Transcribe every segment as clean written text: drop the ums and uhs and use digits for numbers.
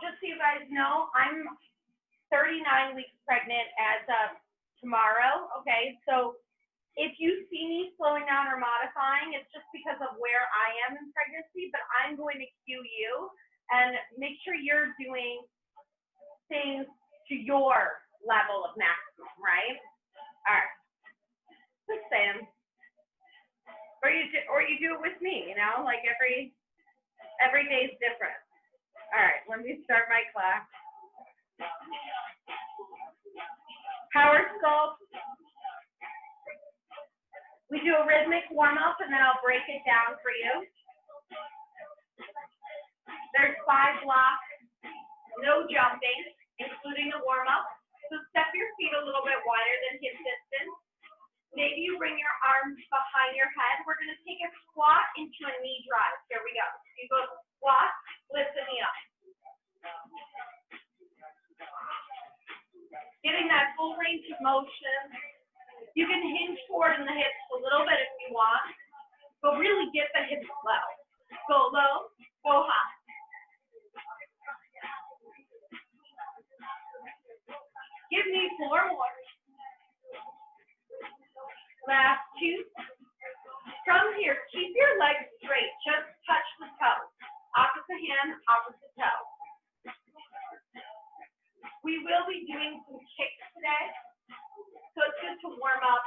Just so you guys know, I'm 39 weeks pregnant as of tomorrow, okay? So if you see me slowing down or modifying, it's just because of where I am in pregnancy, but I'm going to cue you and make sure you're doing things to your level of maximum, right? All right. Just saying. Or you do it with me, you know, like every day's different. All right, let me start my class. Power sculpt. We do a rhythmic warm-up, and then I'll break it down for you. There's 5 blocks, no jumping, including the warm-up. So step your feet a little bit wider than hip distance. Maybe you bring your arms behind your head. We're going to take a squat into a knee drive. Here we go. You go squat, lift the knee up. Getting that full range of motion. You can hinge forward in the hips a little bit if you want, but really get the hips low. Go low, go high. Give me 4 more. Last 2. From here, keep your legs straight. Just touch the toe. Opposite hand, opposite toe. We will be doing some kicks today, so it's good to warm up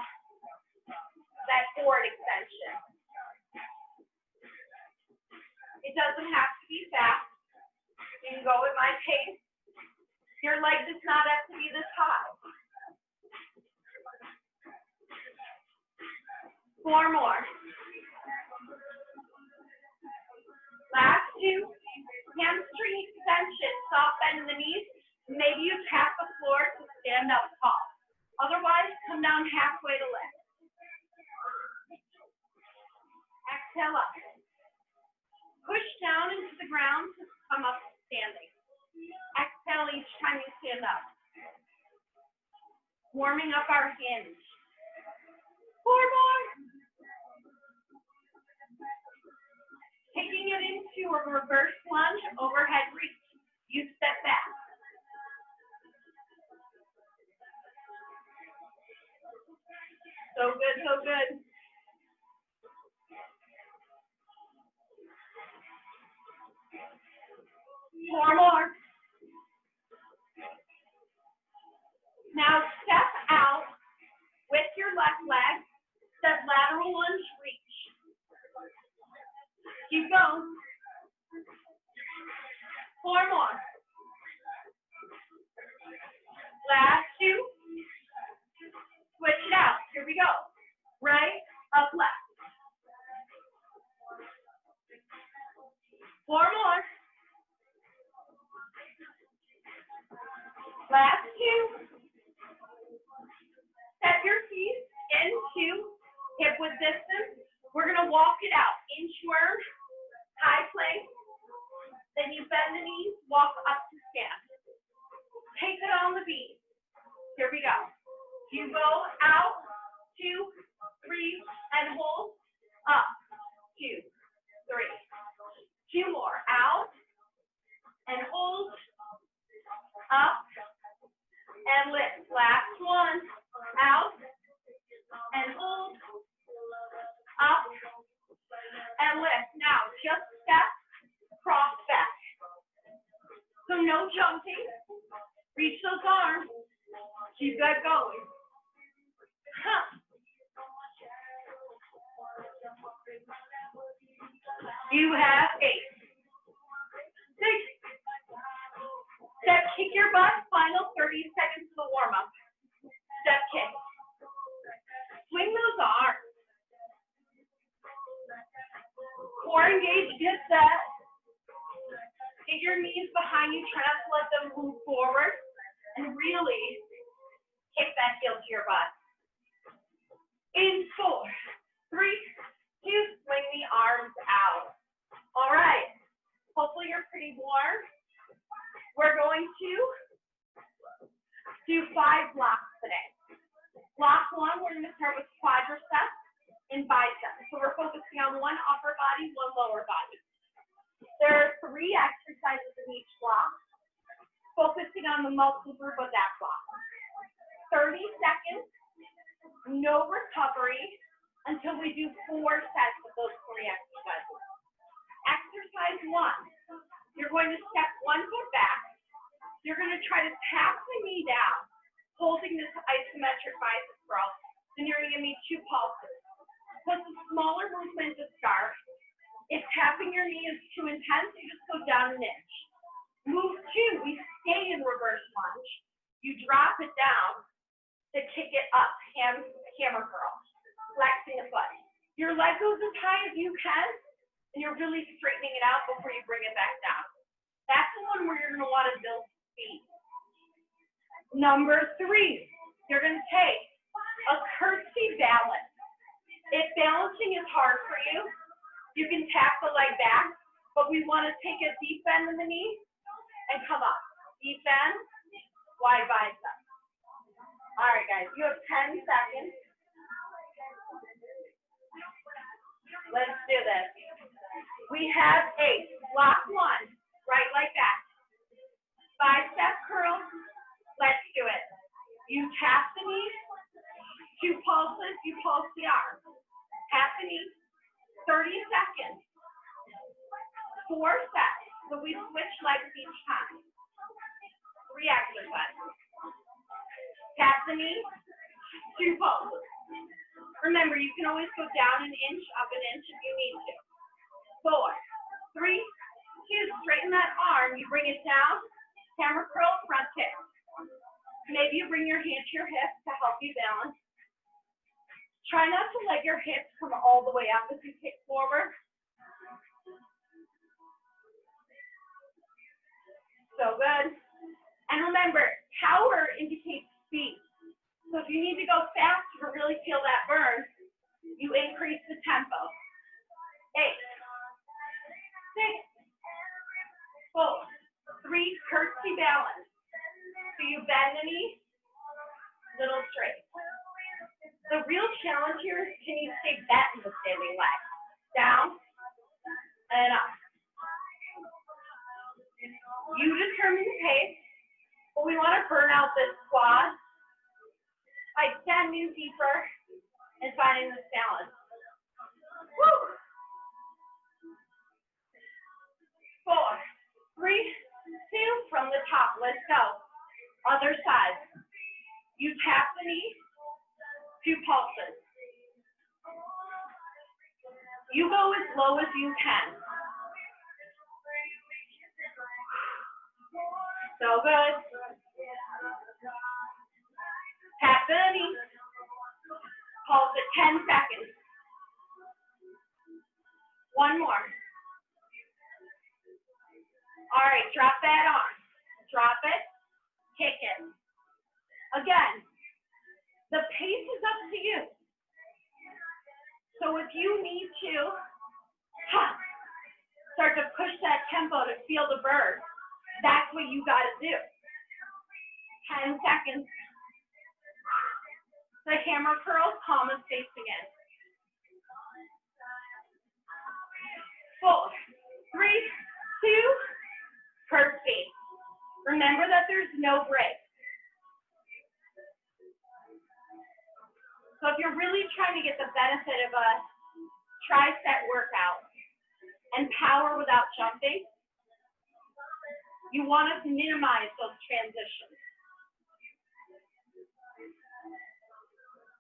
that forward extension. It doesn't have to be fast. You can go at my pace. Your leg does not have to be this high. 4 more. Last 2. Hamstring extension. Soft bend in the knees. Maybe you tap the floor to stand up tall. Otherwise, come down halfway to lift. Exhale up. Push down into the ground to come up standing. Exhale each time you stand up. Warming up our hinge. 4 more. Taking it into a reverse lunge, overhead reach. You step back. So good, so good. Four more. Now step out with your left leg. Step lateral lunge, reach. Keep going. 4 more. Last 2. Switch it out. Here we go. Right, up, left. 4 more. Last 2. Set your feet into hip width distance. We're going to walk it out. Inchworm, high plank. Then you bend the knees, walk up to stand. Take it on the beat. Here we go. You go out, 2, 3, and hold. Up, 2, 3. 2 more. Out, and hold. Up, and lift. Last 1. Out, and hold. Up, and lift. Now, just step, cross back. So no jumping. Reach those arms. Keep that going. Huh. You have 8. 6. Step, kick your butt. Final 30 seconds of the warm-up. Step kick. Swing those arms. Core engage, get set. Get your knees behind you. Try not to let them move forward. And really kick that heel to your butt. In 4, 3, 2, swing the arms out. All right. Hopefully you're pretty warm. We're going to do 5 blocks today. Block 1, we're going to start with quadriceps and biceps. So we're focusing on 1 upper body, 1 lower body. There are 3 exercises in each block, focusing on the muscle group of that block. 30 seconds, no recovery until we do 4 sets of those 3 exercises. Exercise 1, you're going to step 1 foot back. You're going to try to tap the knee down, holding this isometric bicep curl. Then you're going to give me 2 pulses. So it's a smaller movement to start. If tapping your knee is too intense, you just go down an inch. Move 2, we stay in reverse lunge. You drop it down to kick it up, hammer curl, flexing the foot. Your leg goes as high as you can, and you're really straightening it out before you bring it back down. That's the one where you're going to want to build speed. Number 3, you're going to take a curtsy balance. If balancing is hard for you, you can tap the leg back, but we want to take a deep bend in the knee and come up. Deep bend, wide bicep. All right, guys, you have 10 seconds. Let's do this. We have 8. Block 1, right like that. Bicep curl. Let's do it. You tap the knee, 2 pulses, you pulse the arm. Tap the knee, 30 seconds. 4 sets. So we switch legs each time. 3 exercises. Tap the knee, 2 pulses. Remember, you can always go down an inch, up an inch if you need to. 4, 3, 2, straighten that arm. You bring it down, hammer curl, front kick. Maybe you bring your hand to your hip to help you balance. Try not to let your hips come all the way up as you kick forward. So good. And remember, power indicates speed. So if you need to go faster to really feel that burn, you increase the tempo. 8, 6, 4, 3, curtsy balance. So you bend the knee, little straight. The real challenge here is can you stay bent in the standing leg? Down and up. You determine the pace, but we want to burn out this quad by extending deeper and finding this balance. Woo! 4, 3, 2, from the top. Let's go. Other side. You tap the knee, 2 pulses. You go as low as you can. So good. Tap the knee. Pulse it 10 seconds. 1 more. All right, drop that arm. Drop it. Kick it. Again, the pace is up to you. So if you need to start to push that tempo to feel the burn, that's what you got to do. 10 seconds. The hammer curl, palm is facing in. 4, 3, 2, curtsy. Remember that there's no break. So if you're really trying to get the benefit of a tricep workout and power without jumping, you want to minimize those transitions.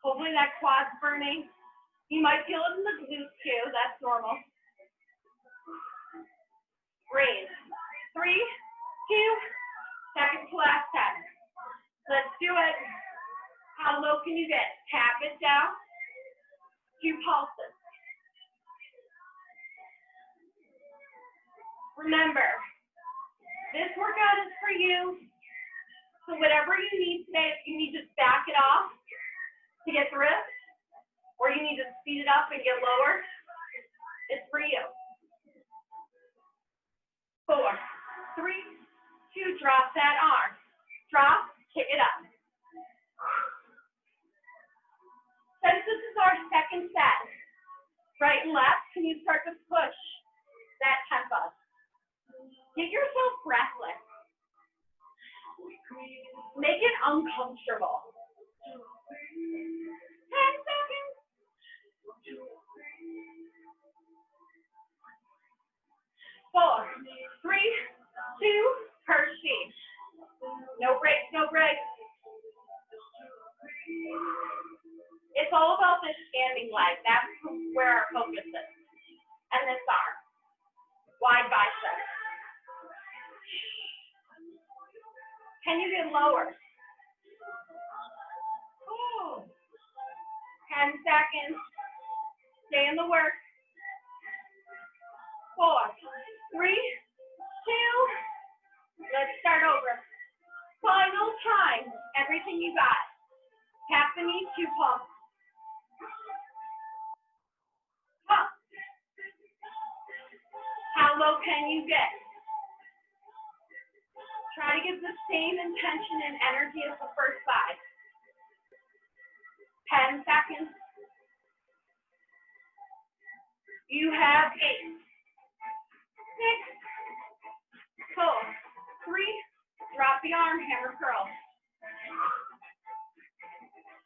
Hopefully that quad's burning. You might feel it in the glutes too, that's normal. Raise. 3, 2, second to last 10. Let's do it. How low can you get? Tap it down. 2 pulses. Remember, this workout is for you. So whatever you need today, if you need to back it off to get through it, or you need to speed it up and get lower, it's for you. 4, 3, 2, drop that arm. Drop, kick it up. Since this is our second set, right and left, can you start to push that tempo? Get yourself breathless. Make it uncomfortable. 10 seconds. 4, 3, 2, Hershey. No breaks, no breaks. It's all about this standing leg. That's where our focus is. And this arm. Wide biceps. Can you get lower? Oh. 10 seconds. Stay in the work. 4, 3, 2. Let's start over. Final time. Everything you got. Tap the knees, 2 pumps. Pump. How low can you get? Try to give the same intention and energy as the first 5. 10 seconds. You have 8, 6, 4, 3. Drop the arm, hammer curl.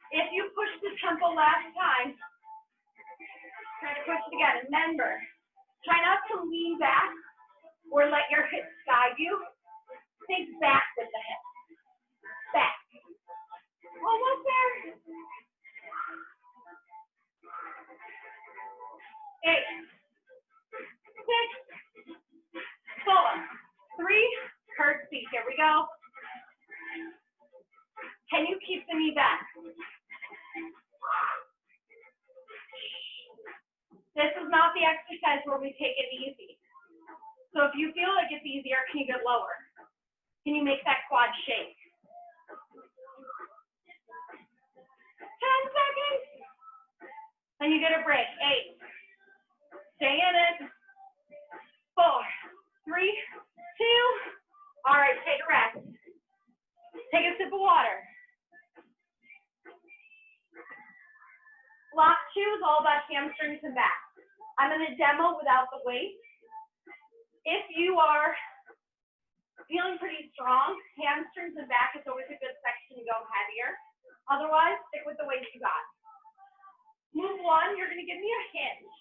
If you push the tempo last time, try to push it again. Remember, try not to lean back or let your hips guide you. Think back with the hips. Back. Almost there. 8, 6, 4, 3, curtsy. Here we go. Can you keep the knee back? This is not the exercise where we take it easy. So if you feel like it's easier, can you get lower? Can you make that quad shake? 10 seconds. Then you get a break. 8. Stay in it. 4, 3, 2. All right, take a rest. Take a sip of water. Block 2 is all about hamstrings and back. I'm going to demo without the weight. If you are feeling pretty strong, hamstrings and back is always a good section to go heavier. Otherwise, stick with the weight you got. Move 1, you're going to give me a hinge.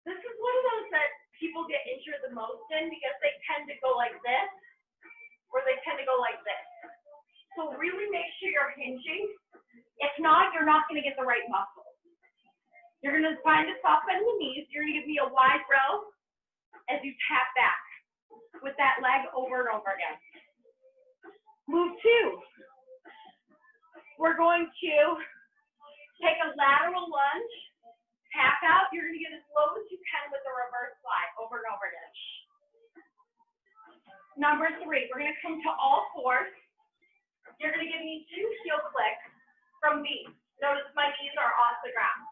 This is one of those that people get injured the most in because they tend to go like this or they tend to go like this. So really make sure you're hinging. If not, you're not going to get the right muscle. You're going to find a soft bend in the knees. You're going to give me a wide row as you tap back with that leg over and over again. Move 2. We're going to take a lateral lunge, tap out. You're going to get as low as you can with a reverse slide over and over again. Number 3, we're going to come to all 4s. You're going to give me 2 heel clicks from me. Notice my knees are off the ground.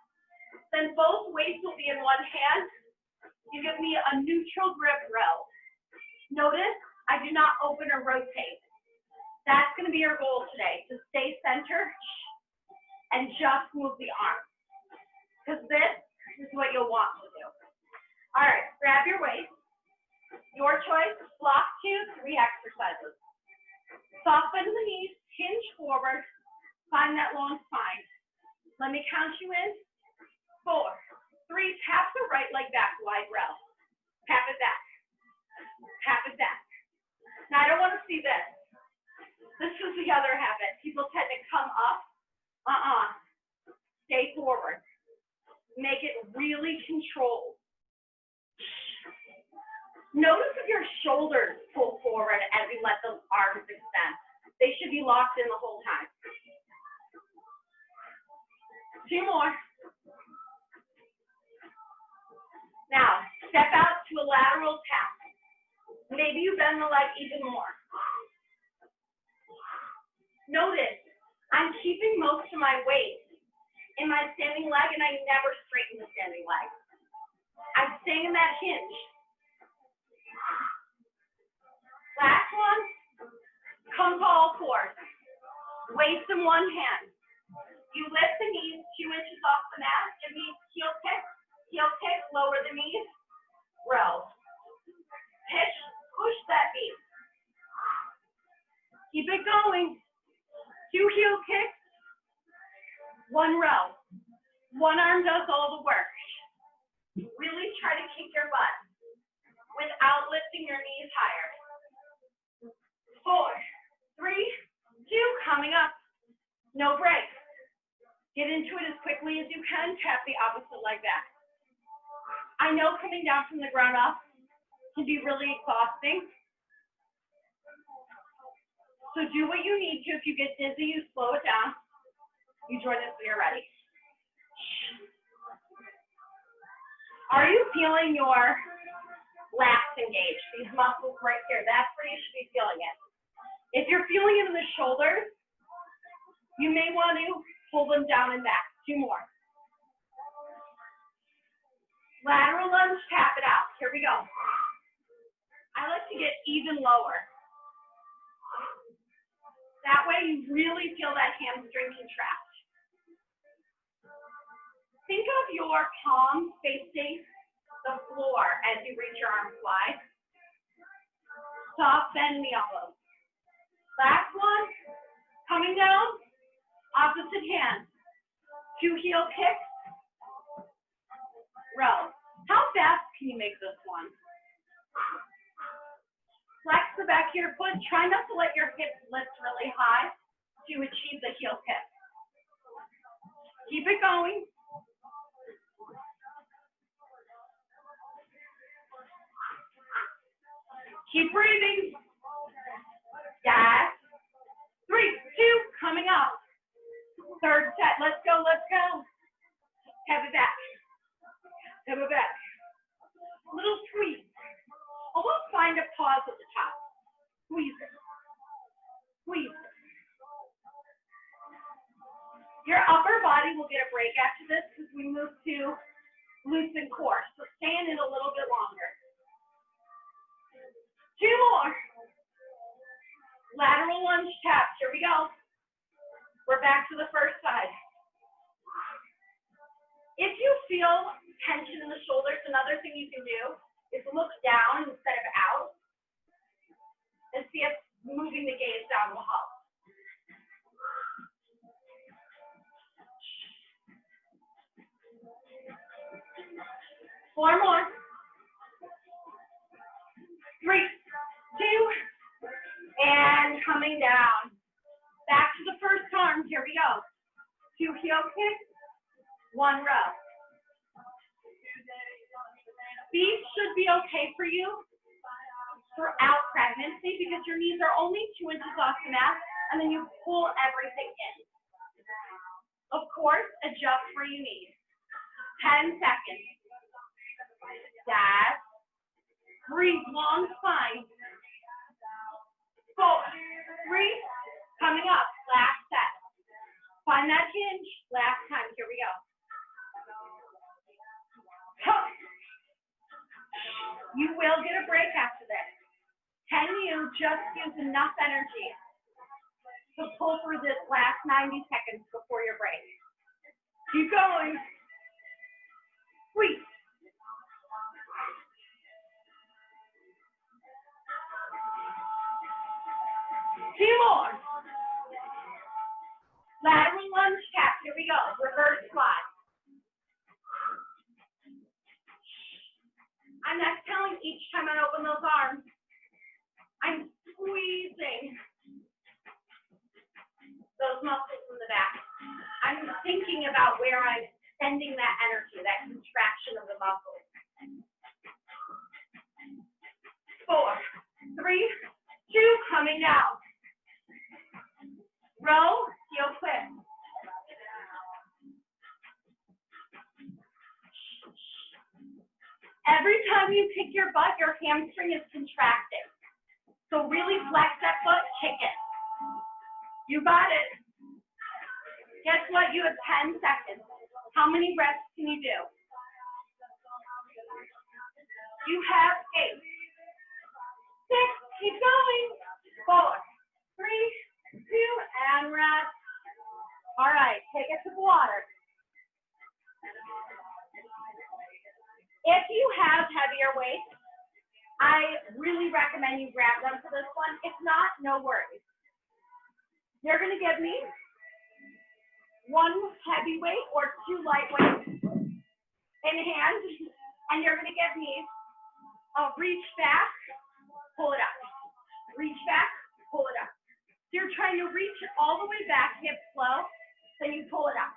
Then both weights will be in one hand. You give me a neutral grip row. Notice I do not open or rotate. That's going to be your goal today, to stay centered and just move the arm. Because this is what you'll want to do. All right, grab your weight. Your choice, block 2, 3 exercises. Soft bend in the knees, hinge forward, find that long spine. Let me count you in. 4, 3, tap the right leg back, wide row. Tap it back. Tap it back. Now I don't want to see this. This is the other habit. People tend to come up. Stay forward. Make it really controlled. Notice if your shoulders pull forward as you let the arms extend. They should be locked in the whole time. 2 more. Now, step out to a lateral tap. Maybe you bend the leg even more. Notice, I'm keeping most of my weight in my standing leg, and I never straighten the standing leg. I'm staying in that hinge. Last one, come to all 4s. Weights in one hand. You lift the knees 2 inches off the mat. Give me heel kick, lower the knees, row. Pitch, push Really try to kick your butt without lifting your knees higher. 4, 3, 2, coming up. No break. Get into it as quickly as you can. Tap the opposite leg back. I know coming down from the ground up can be really exhausting. So do what you need to. If you get dizzy, you slow it down. You join us when you're ready. Are you feeling your lats engaged? These muscles right here. That's where you should be feeling it. If you're feeling it in the shoulders, you may want to pull them down and back. 2 more. Lateral lunge, tap it out. Here we go. I like to get even lower. That way you really feel that hamstring contract. Think of your palms facing the floor as you reach your arms wide. Soft bend the elbows. Last one, coming down, opposite hand. 2 heel kicks, row. How fast can you make this one? Flex the back of your foot. Try not to let your hips lift really high to achieve the heel kick. Keep it going. Keep breathing. Yes. 3, 2, coming up. Third set. Let's go, let's go. Tap it back. Tap it back. Little squeeze. Almost find a pause at the top. Squeeze it. Squeeze it. Your upper body will get a break after this because we move to glutes and core. So stay in it a little bit longer. 2 more. Lateral lunge taps. Here we go. We're back to the first side. If you feel tension in the shoulders, another thing you can do is look down instead of out and see if moving the gaze down will help. Four more. 3, 2, and coming down. Back to the first arm. Here we go. 2 heel kicks, 1 row. These should be okay for you throughout pregnancy because your knees are only 2 inches off the mat, and then you pull everything in. Of course, adjust where you need. 10 seconds. Yes. Breathe, long spine. 4, 3, coming up. Last set. Find that hinge. Last time. Here we go. You will get a break after this. Can you just use enough energy to pull through this last 90 seconds before your break? Keep going. Squeeze. Two more. Lateral lunge tap. Here we go. Reverse squat. I'm exhaling each time I open those arms. I'm squeezing those muscles in the back. I'm thinking about where I'm sending that energy, that contraction of the muscles. 4, 3, 2, coming down. Row, heel quick. Every time you kick your butt, your hamstring is contracting. So really flex that foot, kick it. You got it. Guess what? You have 10 seconds. How many reps can you do? You have 8. 6, keep going. 4, 3, 2, and rest. All right, take a sip of water. If you have heavier weights, I really recommend you grab them for this one. If not, no worries. You're going to give me 1 heavy weight or 2 light weights in hand. And you're going to give me a reach back, pull it up. Reach back, pull it up. So you're trying to reach it all the way back, hips low, then you pull it up.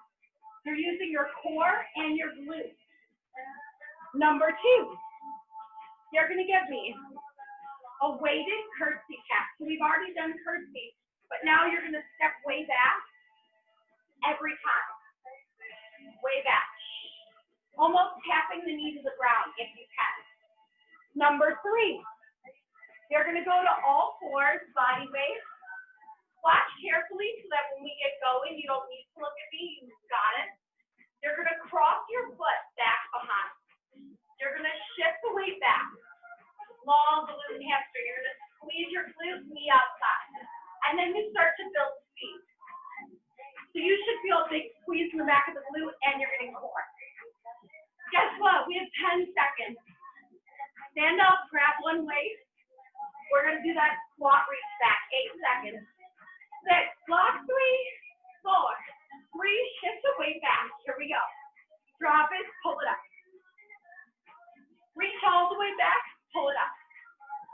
You're using your core and your glutes. Number 2, you're going to give me a weighted curtsy tap. So we've already done curtsy, but now you're going to step way back every time. Way back. Almost tapping the knee to the ground if you can. Number 3, you're going to go to all fours, body weight. Watch carefully so that when we get going, you don't need to look at me. You got it. You're going to cross your foot back behind. You're going to shift the weight back. Long glute and hamstring. You're going to squeeze your glute, knee outside. And then you start to build speed. So you should feel a big squeeze in the back of the glute and you're getting core. Guess what? We have 10 seconds. Stand up, grab one weight. We're going to do that squat reach back. 8 seconds. 6, block 3, 4, 3, shift the weight back. Here we go. Drop it, pull it up. Reach all the way back, pull it up.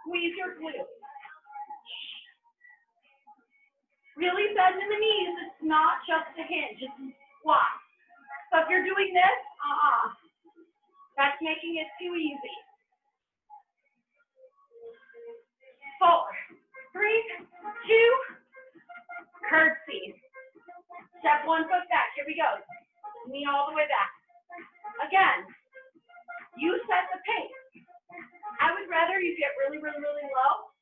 Squeeze your glutes. Really bend in the knees. It's not just a hinge, it's a squat. So if you're doing this, that's making it too easy. 4, 3, 2, curtsy. Step one foot back. Here we go. Knee all the way back. Again, you set the pace. I would rather you get really, really, really low.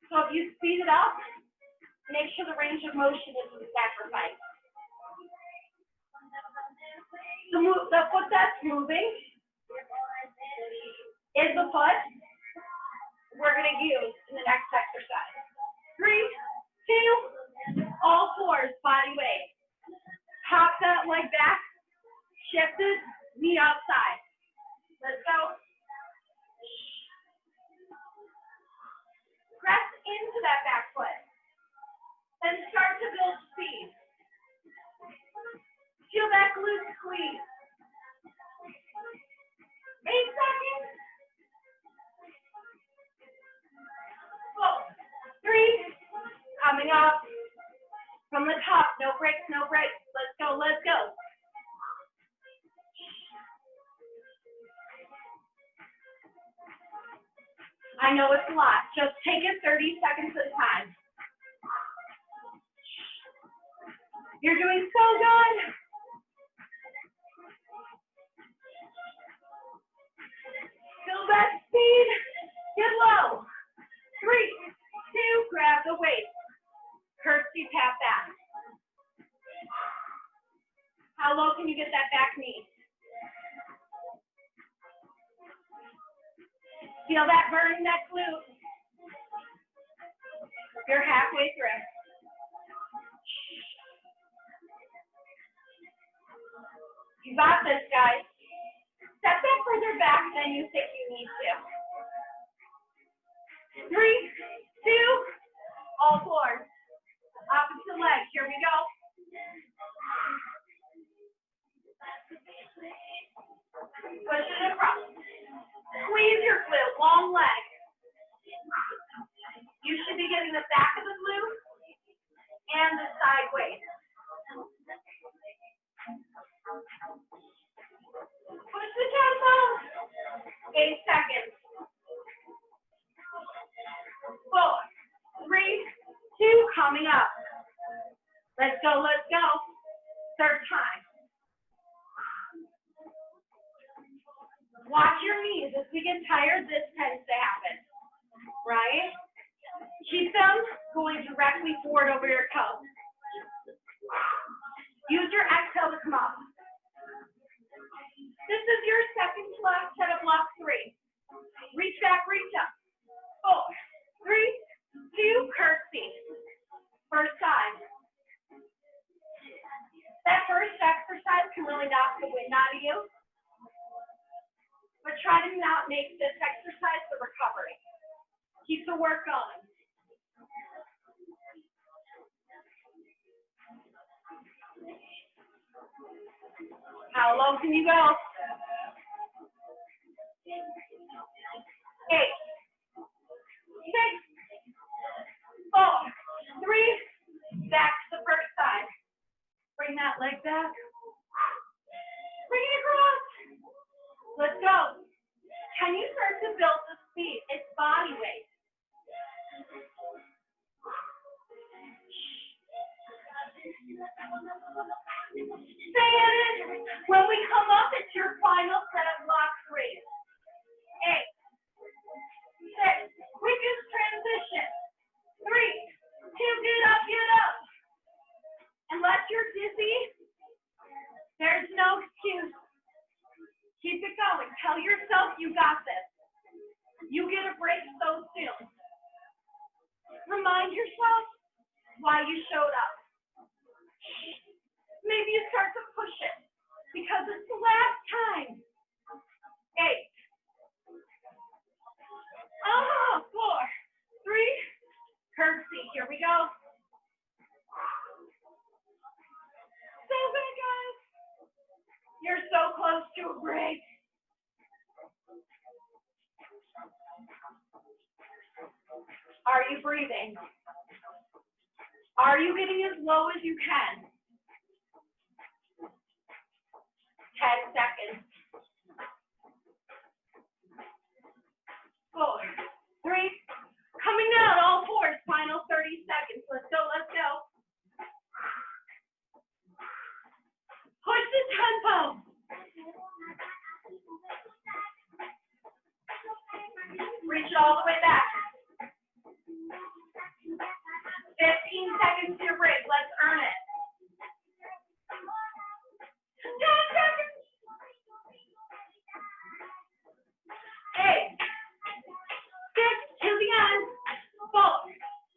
So if you speed it up, make sure the range of motion isn't sacrificed. The foot that's moving is the foot we're going to use in the next exercise. 3, 2, all fours, body weight. Pop that leg back, shift it, knee outside. Let's go. Press into that back foot. Then start to build speed. Feel that glute squeeze. 8 seconds. 4, 3, coming up. From the top, no breaks, no breaks. Let's go, let's go. I know it's a lot. Just take it 30 seconds at a time. You're doing so good. Feel that speed. Get low. 3, 2, grab the weight. Curtsy tap back. How low can you get that back knee? Feel that burn in that glute. You're halfway through. You got this, guys. Step that further back than you think you need to. 3, 2, all fours. Opposite leg. Here we go. Push it across. Squeeze your glute, long leg. You should be getting the back of the glute and the side waist. Push the tempo. 8 seconds. 4, 3, 2, coming up. Let's go, let's go. Third time. Watch your knees. As we get tired, this tends to happen, right? Keep them going directly forward over your toes. Use your exhale to come up. This is your second to last set of block 3. Reach back, reach up. 4, 3, 2, curtsy. First side. That first exercise can really knock the wind out of you. But try to not make this exercise the recovery. Keep the work going. How low can you go? back. Bring it across. Let's go. Can you start to build the speed? It's body weight. Stay in it. When we come up, it's your final set of block 3. 8, 6. Quickest transition. 3, 2. Get up, get up. Unless you're dizzy, there's no excuse. Keep it going. Tell yourself you got this. You get a break so soon. Remind yourself why you showed up. Maybe you start to push it because it's the last time. 8. 4, 3. Curtsy. Here we go. So good, guys. You're so close to a break. Are you breathing? Are you getting as low as you can? 10 seconds. 4, 3. Coming down, all fours. Final 30 seconds. Let's go, let's go. Push the tempo. Reach it all the way back. 15 seconds to your break. Let's earn it. 10 seconds. 8, 6, to the end. 4,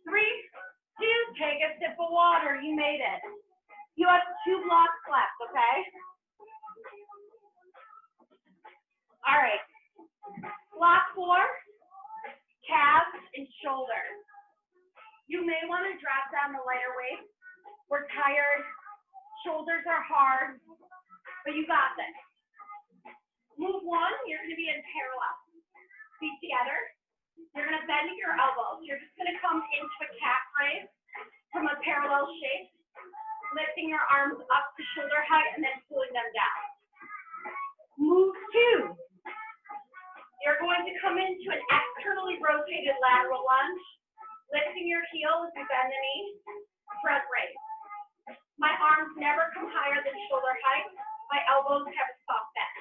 3, 2. Take a sip of water. You made it. You have 2 blocks left, okay? All right. Block 4, calves and shoulders. You may want to drop down the lighter weight. We're tired. Shoulders are hard, but you got this. Move 1, you're going to be in parallel. Feet together. You're going to bend at your elbows. You're just going to come into a calf raise from a parallel shape, lifting your arms up to shoulder height and then pulling them down. Move 2. You're going to come into an externally rotated lateral lunge, lifting your heel as you bend the knee, front raise. My arms never come higher than shoulder height. My elbows have a soft bend.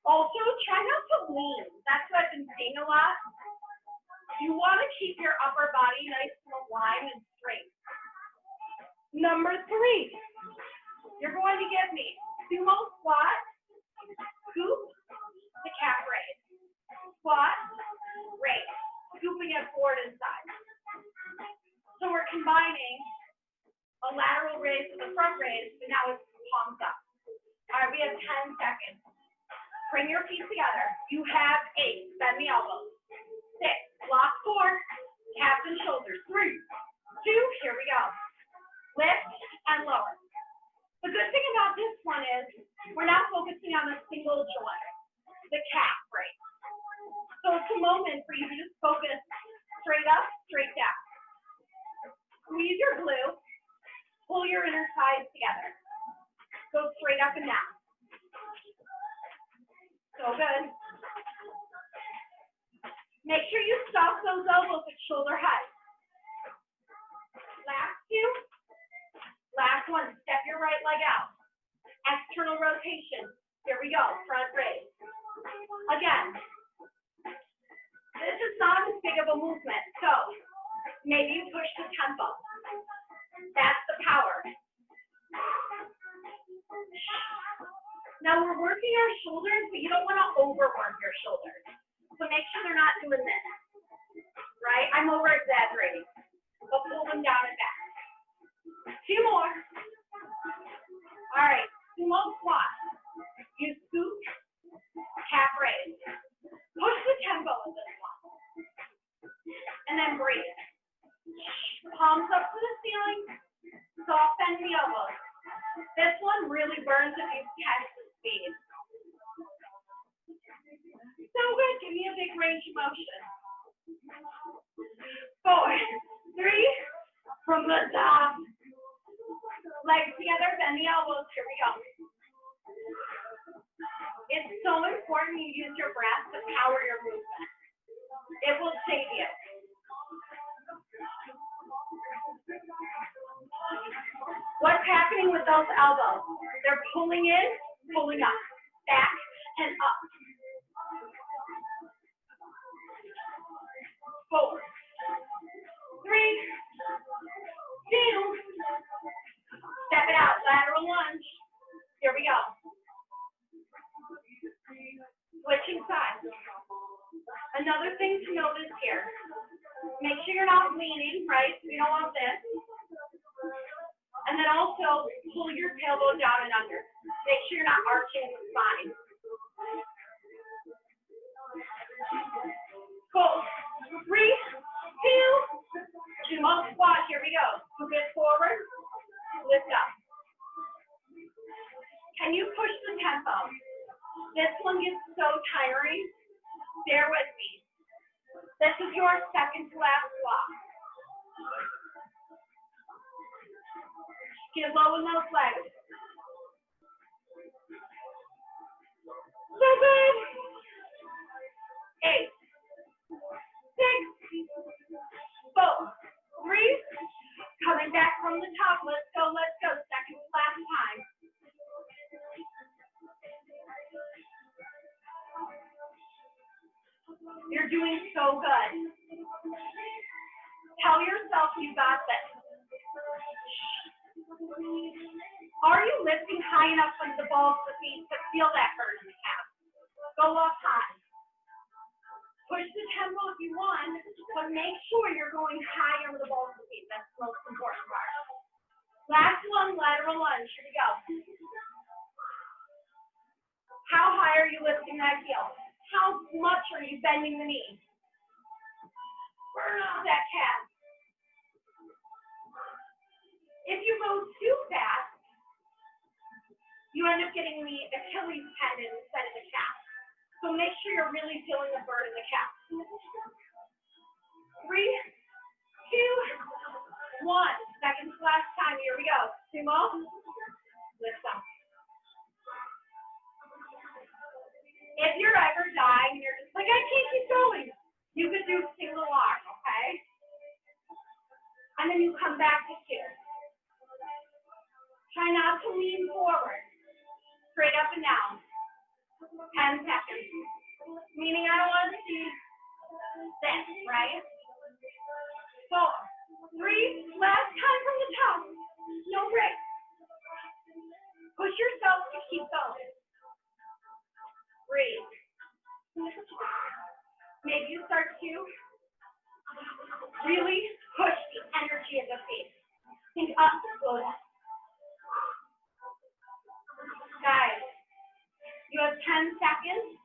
Also, try not to lean. That's what I've been seeing a lot. You want to keep your upper body nice and aligned and straight. Number 3, you're going to give me sumo squat, scoop, the calf raise. Squat, raise, scooping it forward and side. So we're combining a lateral raise with a front raise, but now it's palms up. All right, we have 10 seconds. Bring your feet together. You have 8. Bend the elbows. 6. Block 4. Calves and shoulders. 3, 2. Here we go. Lift and lower. The good thing about this one is we're now focusing on a single joint, the calf, right? So it's a moment for you to just focus straight up, straight down. Squeeze your glute. Pull your inner thighs together. Go straight up and down. So good. Make sure you stop those elbows at shoulder height. Last 2. Last one. Step your right leg out. External rotation. Here we go. Front raise. Again, this is not as big of a movement, so maybe you push the tempo. That's the power. Now we're working our shoulders, but you don't want to overwork your shoulders. So make sure they're not doing this, right? I'm over exaggerating. But pull them down and back. 2 more. All right, sumo squat. You scoop, calf raise. Push the tempo of this one. And then breathe. Palms up to the ceiling. Soft bend the elbows. This one really burns if you catch the speed. So good. Give me a big range of motion. 4, 3, from the top. Legs together. together, bend the elbows. Here we go. It's so important you use your breath to power your movement. It will save you. What's happening with those elbows? They're pulling in, pulling up, back and up. 4, 3, 2, step it out, lateral lunge. Here we go. Switching sides. Another thing to notice here, make sure you're not leaning, right? We don't want this. And then also pull your tailbone down and under. Make sure you're not arching the spine. 4, 3, 2, 2 more squat. Here we go. Move it forward. Lift up. Can you push the tempo? This one gets so tiring. Bear with me. This is your second to last squat. Get low in those legs. So good. 8, 6, 4, 3. Coming back from the top. Let's go, let's go. Second to last time. You're doing so good. Tell yourself you got this. Are you lifting high enough with the balls of the feet to feel that burn in the calf? Go up high. Push the tempo if you want, but make sure you're going higher with the balls of the feet. That's the most important part. Last one, lateral lunge. Here we go. How high are you lifting that heel? How much are you bending the knee? Burn off that calf. If you go too fast, you end up getting the Achilles tendon instead of the calf. So make sure you're really feeling the burn in the calf. 3, 2, 1. Second to last time. Here we go. Sumo. Lift up. If you're ever dying and you're just like, I can't keep going, you could do single arm, okay? And then you come back to 2. Try not to lean forward. Straight up and down. 10 seconds. Meaning I don't want to see this, right? 4, 3, last time from the top. No break. Push yourself to keep going. Breathe. Maybe you start to really push the energy of the feet. Think up, good. Guys, you have 10 seconds.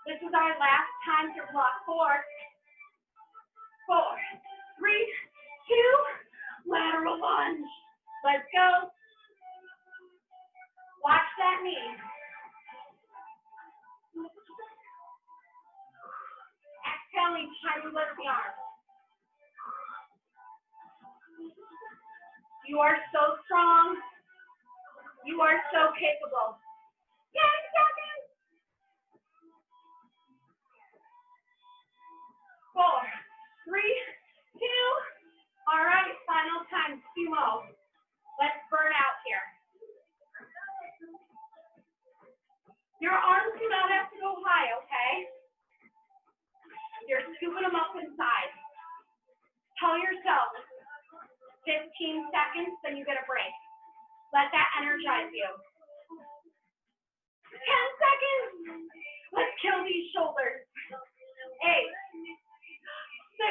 This is our last time to block. 4, 4, 3, 2, lateral lunge. Let's go. Watch that knee. Exhale each time you lift the arms. You are so strong. You are so capable. 10 seconds. 4, 3, 2. All right, final time, sumo. Let's burn out here. Your arms do not have to go high, okay? You're scooping them up inside. Tell yourself 15 seconds, then you get a break. Let that energize you. 10 seconds. Let's kill these shoulders. 8,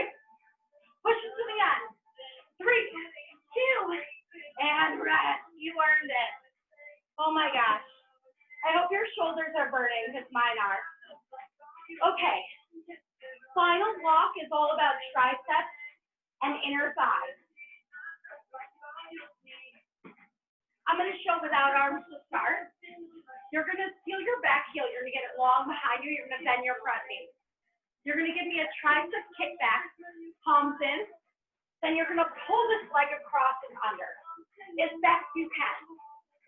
6. Push it to the end. 3, 2, and rest. You earned it. Oh my gosh. I hope your shoulders are burning because mine are. Okay. Final block is all about triceps and inner thighs. I'm going to show without arms to start. You're going to feel your back heel. You're going to get it long behind you. You're going to bend your front knee. You're going to give me a tricep kickback, palms in. Then you're going to pull this leg across and under as best you can.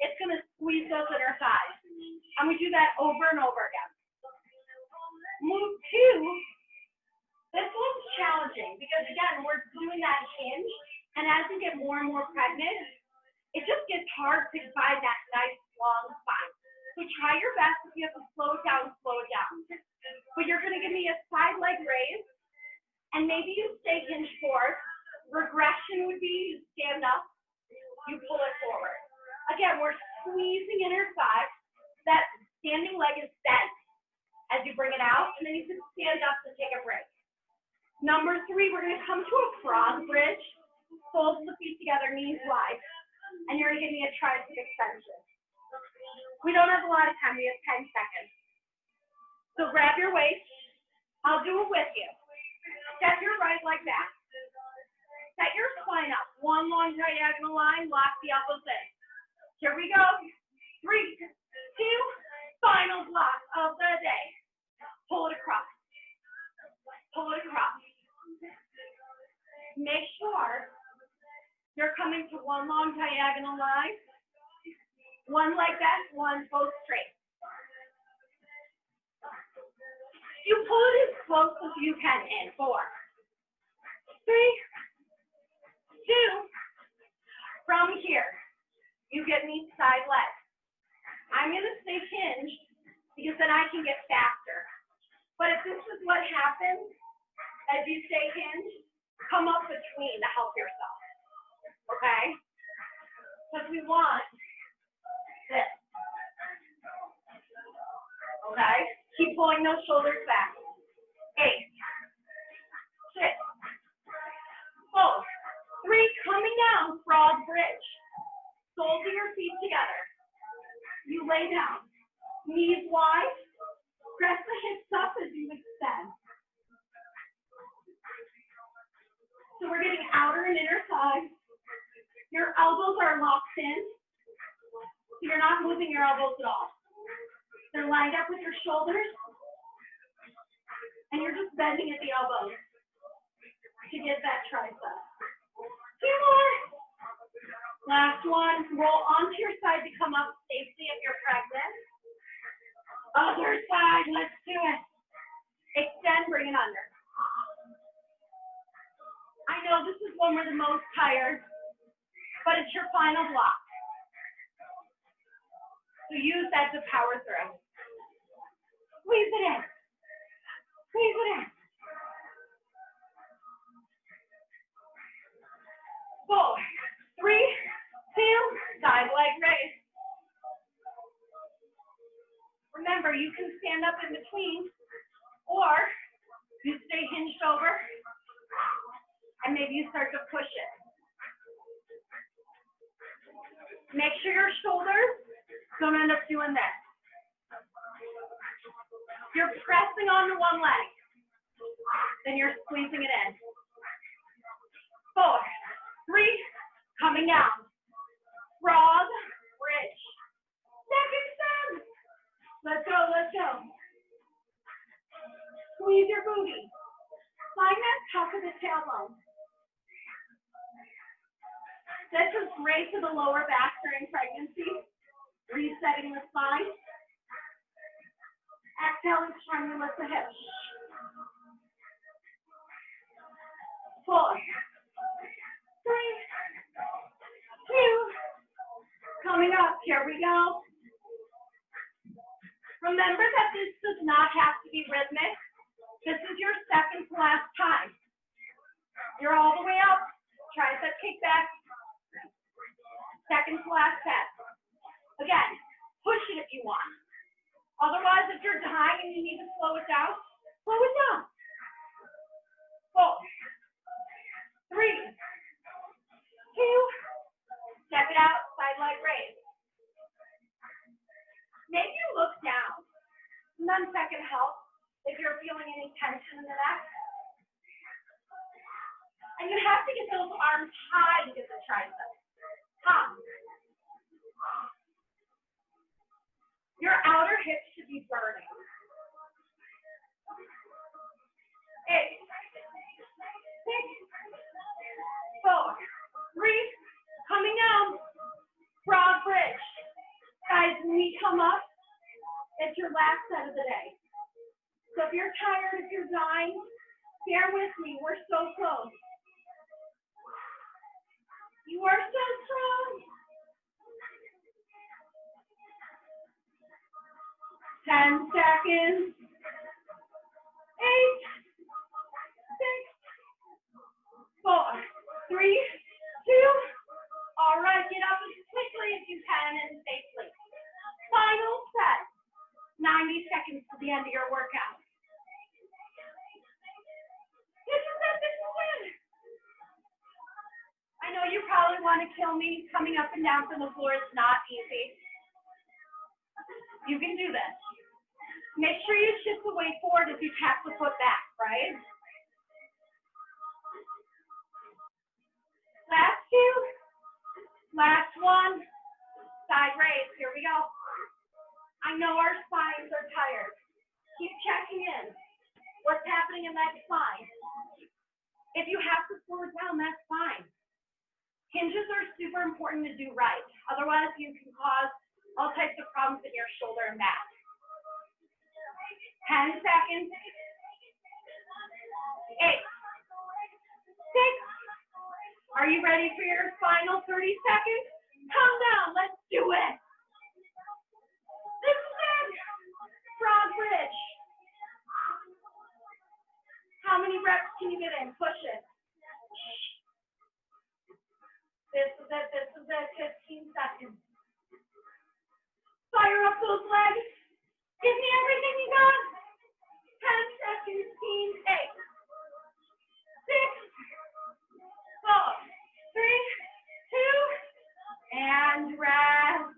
it's going to squeeze those inner thighs. And we do that over and over again. Move two. This one's challenging because, again, we're doing that hinge. And as you get more and more pregnant, it just gets hard to find that nice long spine. So try your best. If you have to slow it down, slow it down. But you're going to give me a side leg raise. And maybe you stay hinged forward. Regression would be you stand up, you pull it forward. Again, we're squeezing inner thigh. That standing leg is bent as you bring it out, and then you can stand up to take a break. Number three, we're going to come to a frog bridge. Fold the feet together, knees wide, and you're going to give me a tricep extension. We don't have a lot of time. We have 10 seconds. So grab your waist. I'll do it with you. Step your right leg back. Set your spine up. One long diagonal line. Lock the elbows in. Here we go. 3, 2, final block of the day. Pull it across. Pull it across. Make sure you're coming to one long diagonal line. One leg bent, one both straight. You pull it as close as you can in. 4, 3, 2. From here, you get me side leg. I'm going to stay hinged because then I can get faster. But if this is what happens as you stay hinged, come up between to help yourself. Okay? Because we want this. Okay? Keep pulling those shoulders back. 8, 6, 4, 3, coming down, frog bridge. Soles of your feet together. You lay down. Knees wide. Press the hips up as you extend. So we're getting outer and inner thighs. Your elbows are locked in. So you're not moving your elbows at all. They're lined up with your shoulders. And you're just bending at the elbows to get that tricep. 2 more. Last one. Roll onto your side to come up safely if you're pregnant. Other side. Let's do it. Extend. Bring it under. I know this is when we're the most tired, but it's your final block. So use that to power through. Squeeze it in. Squeeze it in. 4, 3, 2, side leg raise. Remember, you can stand up in between, or you stay hinged over, and maybe you start to push it. Make sure your shoulders don't end up doing this. You're pressing onto one leg, then you're squeezing it in. 4, 3, coming down. Frog bridge. Neck extend. Let's go, let's go. Squeeze your booty. Find that top of the tailbone. This is great for the lower back during pregnancy. Resetting the spine. Exhale and strongly lift the hips. 4, 3, 2. Coming up. Here we go. Remember that this does not have to be rhythmic. This is your second to last time. You're all the way up. Tricep kickback. Second to last set. Again, push it if you want. Otherwise, if you're dying and you need to slow it down, slow it down. 4, 3, 2. Step it out, side leg raise. Maybe you look down. Sometimes that can help if you're feeling any tension in the neck. And you have to get those arms high to get the triceps. Top. Your outer hips should be burning. 8, 6, 4, 3, coming down. Frog bridge. you're tired, if you're dying, bear with me. We're so close. You are so strong. 10 seconds. 8, 6, 4, 3, 2. All right, get up as quickly as you can and safely. Final set. 90 seconds to the end of your workout. This is it, this is it. I know you probably want to kill me. Coming up and down from the floor is not easy. You can do this. Make sure you shift the weight forward as you tap the foot back, right? Last 2. Last 1. Side raise. Here we go. I know our spines are tired. Keep checking in. What's happening in that spine? If you have to slow it down, that's fine. Hinges are super important to do right. Otherwise, you can cause all types of problems in your shoulder and back. 10 seconds. 8, 6. Are you ready for your final 30 seconds? Come down. Let's do it. This is it. Frog bridge. How many reps can you get in? Push it. This is it. This is it. 15 seconds. Fire up those legs. Give me everything you got. 10 seconds, team. 8, 6, 4, 3, 2, and rest.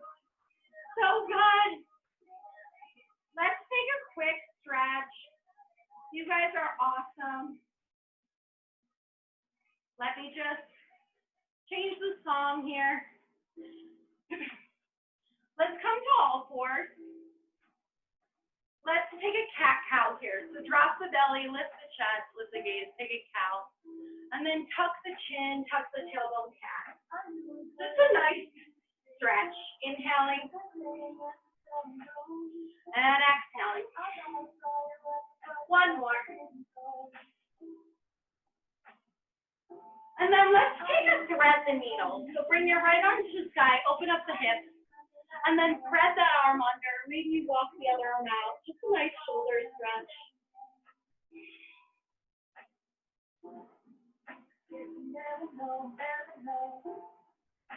So good. Let's take a quick stretch. You guys are awesome. Let me just change the song here. Let's come to all fours. Let's take a cat-cow here. So drop the belly, lift the chest, lift the gaze, take a cow. And then tuck the chin, tuck the tailbone cat. Just a nice stretch. Inhaling. And exhaling. One more. And then let's take a thread the needle. So bring your right arm to the sky, open up the hips. And then thread that arm under. Maybe walk the other arm out. Just a nice shoulder stretch.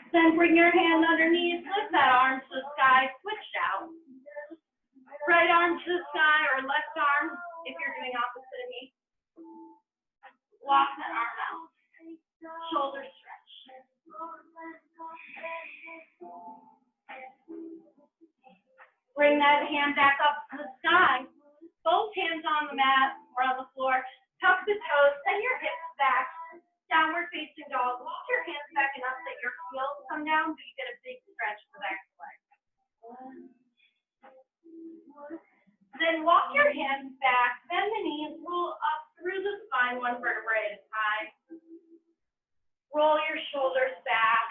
Then bring your hand underneath. Lift that arm to the sky. Switch out. Right arm to the sky or left arm if you're doing opposite of me. Walk that arm out. Shoulder stretch. Bring that hand back up to the sky. Both hands on the mat or on the floor. Tuck the toes, send your hips back. Downward facing dog. Walk your hands back enough that your heels come down so you get a big stretch in the back leg. Then walk your hands back, bend the knees, roll up through the spine, one vertebrae at a time. Roll your shoulders back.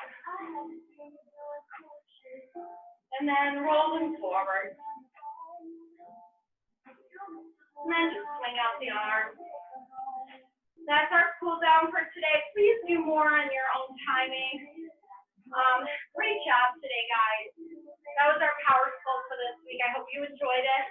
And then roll them forward. And then just swing out the arms. That's our cool down for today. Please do more on your own timing. Great job today, guys. That was our power sculpt for this week. I hope you enjoyed it.